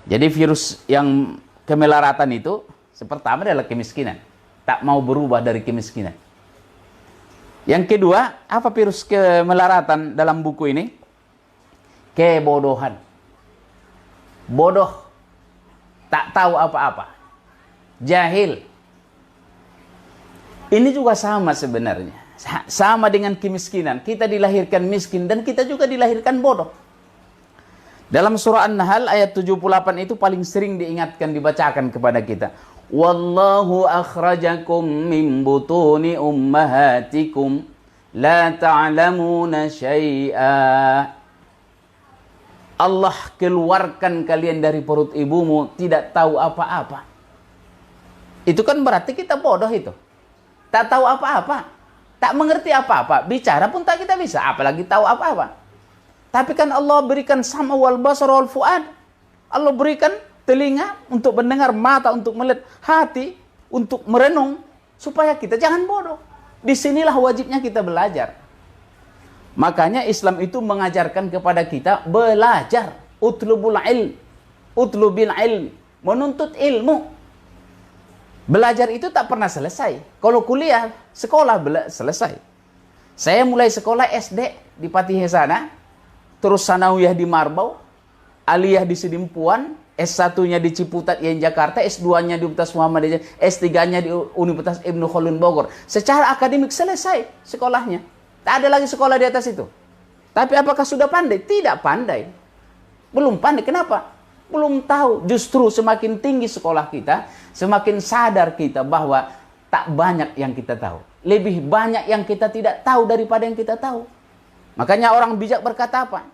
Jadi virus yang kemelaratan itu pertama adalah kemiskinan. Tak mau berubah dari kemiskinan. Yang kedua, apa virus kemelaratan dalam buku ini? Kebodohan. Bodoh. Tak tahu apa-apa. Jahil. Ini juga sama sebenarnya. Sama dengan kemiskinan. Kita dilahirkan miskin dan kita juga dilahirkan bodoh. Dalam surah An-Nahl ayat 78 itu paling sering diingatkan, dibacakan kepada kita. Wallahu akhrajakum min butuni ummahatikum la ta'lamuna syai'a. Allah keluarkan kalian dari perut ibumu tidak tahu apa-apa. Itu kan berarti kita bodoh itu. Tak tahu apa-apa. Tak mengerti apa-apa. Bicara pun tak kita bisa. Apalagi tahu apa-apa. Tapi kan Allah berikan sama wal basar wal fuad. Allah berikan telinga untuk mendengar, mata untuk melihat, hati untuk merenung. Supaya kita jangan bodoh. Disinilah wajibnya kita belajar. Makanya Islam itu mengajarkan kepada kita belajar. Utlubul ilm. Utlubil ilm. Menuntut ilmu. Belajar itu tak pernah selesai. Kalau kuliah, sekolah selesai. Saya mulai sekolah SD di Patih sana. Terus sanawiyah di Marbau. Aliyah di Sidimpuan. S1-nya di Ciputat yang Jakarta. S2-nya di Universitas Muhammadiyah. S3-nya di Universitas Ibnu Khaldun Bogor. Secara akademik selesai sekolahnya. Tak ada lagi sekolah di atas itu. Tapi apakah sudah pandai? Tidak pandai. Belum pandai. Kenapa? Belum tahu. Justru semakin tinggi sekolah kita, semakin sadar kita bahwa tak banyak yang kita tahu. Lebih banyak yang kita tidak tahu daripada yang kita tahu. Makanya orang bijak berkata apa?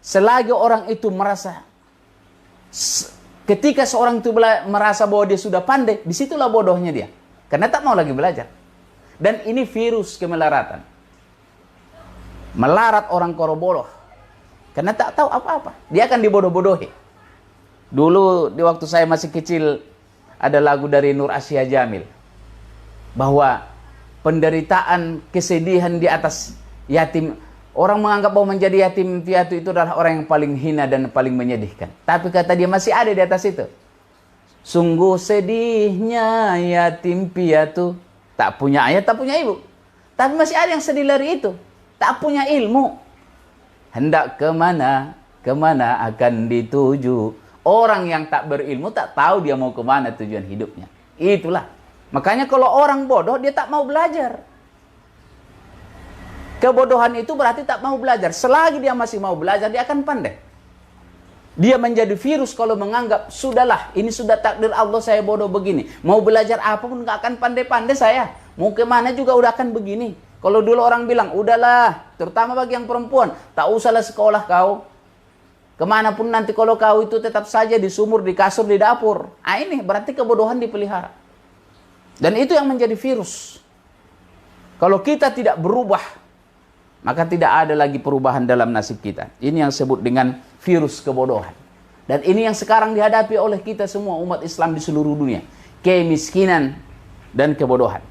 Selagi orang itu merasa, ketika seorang itu merasa bahwa dia sudah pandai, disitulah bodohnya dia. Karena tak mau lagi belajar. Dan ini virus kemelaratan. Melarat orang koroboloh. Karena tak tahu apa-apa. Dia akan dibodoh-bodohi. Dulu di waktu saya masih kecil, ada lagu dari Nur Asia Jamil. Bahwa penderitaan, kesedihan di atas yatim. Orang menganggap bahwa menjadi yatim piatu itu adalah orang yang paling hina dan paling menyedihkan. Tapi kata dia masih ada di atas itu. Sungguh sedihnya yatim piatu. Tak punya ayah, tak punya ibu. Tapi masih ada yang sedih dari itu. Tak punya ilmu. Hendak kemana, kemana akan dituju. Orang yang tak berilmu tak tahu dia mau kemana tujuan hidupnya. Itulah. Makanya kalau orang bodoh dia tak mau belajar. Kebodohan itu berarti tak mau belajar. Selagi dia masih mau belajar, dia akan pandai. Dia menjadi virus kalau menganggap, sudahlah, ini sudah takdir Allah, saya bodoh begini. Mau belajar apapun gak akan pandai-pandai saya. Mau kemana juga udah akan begini. Kalau dulu orang bilang, udahlah, terutama bagi yang perempuan, tak usahlah sekolah kau. Kemanapun nanti kalau kau itu tetap saja di sumur, di kasur, di dapur. Ah ini berarti kebodohan dipelihara. Dan itu yang menjadi virus. Kalau kita tidak berubah, maka tidak ada lagi perubahan dalam nasib kita. Ini yang disebut dengan virus kebodohan. Dan ini yang sekarang dihadapi oleh kita semua umat Islam di seluruh dunia. Kemiskinan dan kebodohan.